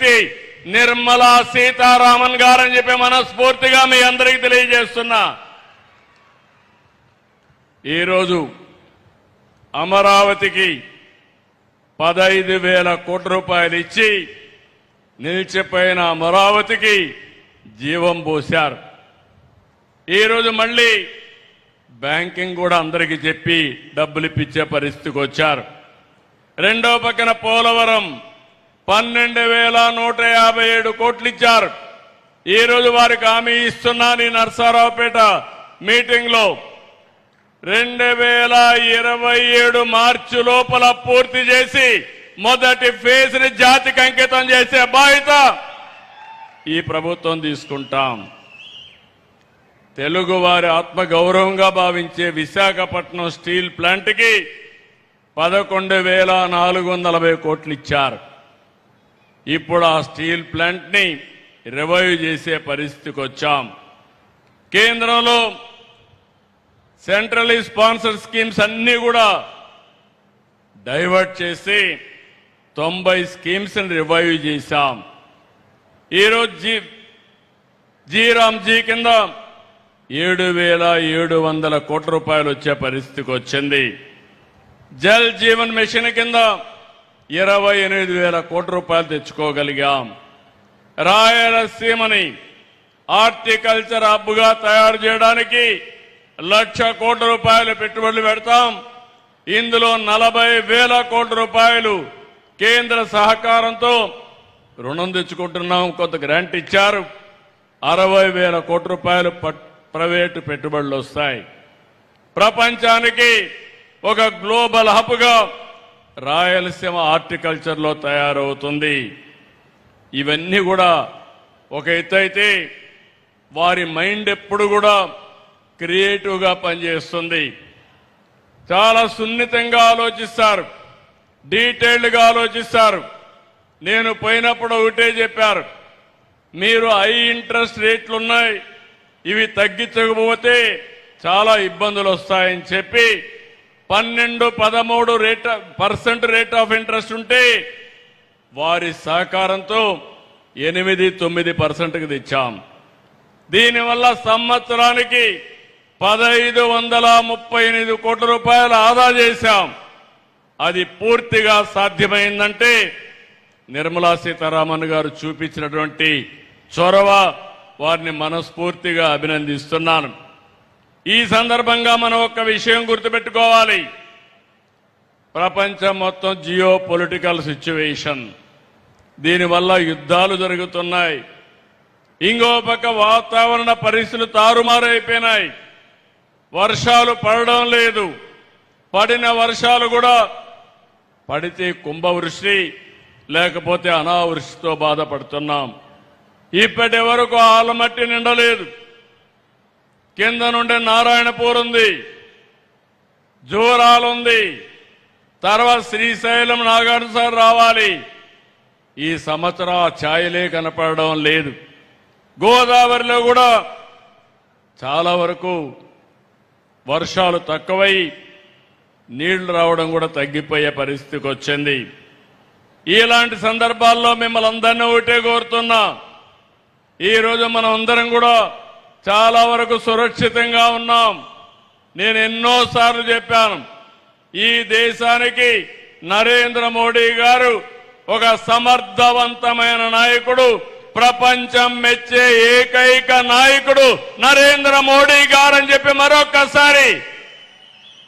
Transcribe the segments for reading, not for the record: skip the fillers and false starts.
వ్యక్తి నిర్మలా సీతారామన్ గారని చెప్పి మనస్ఫూర్తిగా మీ అందరికీ తెలియజేస్తున్నా. ఈరోజు అమరావతికి 15,000 కోట్ల రూపాయలు ఇచ్చి నిలిచిపోయిన అమరావతికి జీవం పోశారు. ఈరోజు మళ్ళీ బ్యాంకింగ్ కూడా అందరికీ చెప్పి డబ్బులు ఇప్పించే పరిస్థితికి వచ్చారు. రెండో పక్కన పోలవరం 12,157 కోట్లు ఇచ్చారు. ఈరోజు వారికి హామీ ఇస్తున్నాను ఈ నర్సారావుపేట మీటింగ్ లో 2027 మార్చి లోపల పూర్తి చేసి మొదటి ఫేజ్ ని జాతికి అంకితం చేసే బాధ్యత ఈ ప్రభుత్వం తీసుకుంటాం. తెలుగు వారి ఆత్మగౌరవంగా భావించే విశాఖపట్నం స్టీల్ ప్లాంట్ కి 11,440 కోట్లు ఇచ్చారు. ఇప్పుడు ఆ స్టీల్ ప్లాంట్ ని రివైవ్ చేసే పరిస్థితికి వచ్చాం. కేంద్రంలో సెంట్రలీ స్పాన్సర్డ్ స్కీమ్స్ అన్ని కూడా డైవర్ట్ చేసి 90 స్కీమ్స్ ని రివైవ్ చేశాం. ఈరోజు జీరామ్జీ కింద 7,700 కోట్ల రూపాయలు వచ్చే పరిస్థితికి వచ్చింది. జల్ జీవన్ మిషన్ కింద 28,000 కోట్ల రూపాయలు తెచ్చుకోగలిగాం. రాయలసీమని హార్టికల్చర్ హబ్ గా తయారు చేయడానికి 1,00,000 కోట్ల రూపాయలు పెట్టుబడులు పెడతాం. ఇందులో 40,000 కోట్ల రూపాయలు కేంద్ర సహకారంతో రుణం తెచ్చుకుంటున్నాం. కొంత గ్రాంట్ ఇచ్చారు. 60,000 కోట్ల రూపాయలు ప్రైవేటు పెట్టుబడులు వస్తాయి. ప్రపంచానికి ఒక గ్లోబల్ హబ్ గా రాయలసీమ హార్టికల్చర్ లో తయారవుతుంది. ఇవన్నీ కూడా ఒక ఎత్తు అయితే వారి మైండ్ ఎప్పుడు కూడా క్రియేటివ్ గా పనిచేస్తుంది. చాలా సున్నితంగా ఆలోచిస్తారు, డీటెయిల్డ్ గా ఆలోచిస్తారు. నేను పోయినప్పుడు ఒకటే చెప్పారు, మీరు హై ఇంట్రెస్ట్ రేట్లు ఉన్నాయి, ఇవి తగ్గించకపోతే చాలా ఇబ్బందులు వస్తాయని చెప్పి 12-13% రేట్ ఆఫ్ ఇంట్రెస్ట్ ఉంటే వారి సహకారంతో 8-9%కి తెచ్చాం. దీనివల్ల సంవత్సరానికి 1,538 కోట్ల రూపాయలు ఆదా చేశాం. అది పూర్తిగా సాధ్యమైందంటే నిర్మలా సీతారామన్ గారు చూపించినటువంటి చొరవ, వారిని మనస్ఫూర్తిగా అభినందిస్తున్నాను. ఈ సందర్భంగా మనం ఒక విషయం గుర్తుపెట్టుకోవాలి. ప్రపంచం మొత్తం జియో పొలిటికల్ సిచ్యువేషన్, దీనివల్ల యుద్ధాలు జరుగుతున్నాయి. ఇంకో పక్క వాతావరణ పరిస్థితులు తారుమారైపోయినాయి. వర్షాలు పడడం లేదు. పడిన వర్షాలు కూడా పడితే కుంభవృష్టి, లేకపోతే అనావృష్టితో బాధపడుతున్నాం. ఇప్పటి వరకు ఆలమట్టి నిండలేదు. కింద నుండి నారాయణపూర్ ఉంది, జోరాలుంది, తర్వాత శ్రీశైలం నాగార్జున రావాలి. ఈ సంవత్సరం ఆ ఛాయలే కనపడడం లేదు. గోదావరిలో కూడా చాలా వరకు వర్షాలు తక్కువై నీళ్లు రావడం కూడా తగ్గిపోయే పరిస్థితికి వచ్చింది. ఇలాంటి సందర్భాల్లో మిమ్మల్ని అందరినీ ఒకటే కోరుతున్నా, ఈరోజు మనం అందరం కూడా చాలా వరకు సురక్షితంగా ఉన్నాం. నేను ఎన్నోసార్లు చెప్పాను, ఈ దేశానికి నరేంద్ర మోడీ గారు ఒక సమర్థవంతమైన నాయకుడు, ప్రపంచం మెచ్చే ఏకైక నాయకుడు నరేంద్ర మోడీ గారని చెప్పి మరొక్కసారి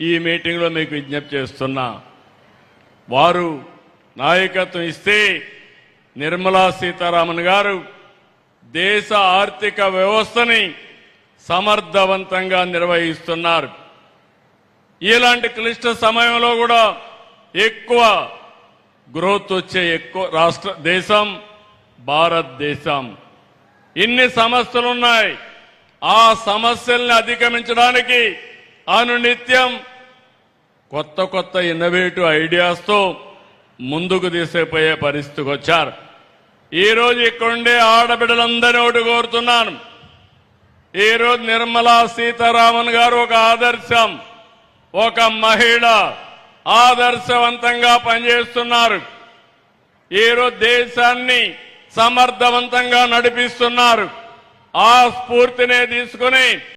ఈ మీటింగ్ లో మీకు విజ్ఞప్తి చేస్తున్నా. వారు నాయకత్వం ఇస్తే నిర్మలా సీతారామన్ గారు దేశ ఆర్థిక వ్యవస్థని సమర్థవంతంగా నిర్వహిస్తున్నారు. ఇలాంటి క్లిష్ట సమయంలో కూడా ఎక్కువ గ్రోత్ వచ్చే దేశం భారతదేశం. ఇన్ని సమస్యలున్నాయి. ఆ సమస్యల్ని అధిగమించడానికి అనునిత్యం కొత్త కొత్త ఇన్నోవేటివ్ ఐడియాస్తో ముందుకు తీసుకుపోయే పరిస్థితికి వచ్చారు. ఈరోజు ఇక్కడుండే ఆడబిడ్డలందరినీ ఒకటి కోరుతున్నాను. ఈరోజు నిర్మలా సీతారామన్ గారు ఒక ఆదర్శం, ఒక మహిళ ఆదర్శవంతంగా పనిచేస్తున్నారు. ఈరోజు దేశాన్ని సమర్థవంతంగా నడిపిస్తున్నారు. ఆ స్ఫూర్తినే తీసుకుని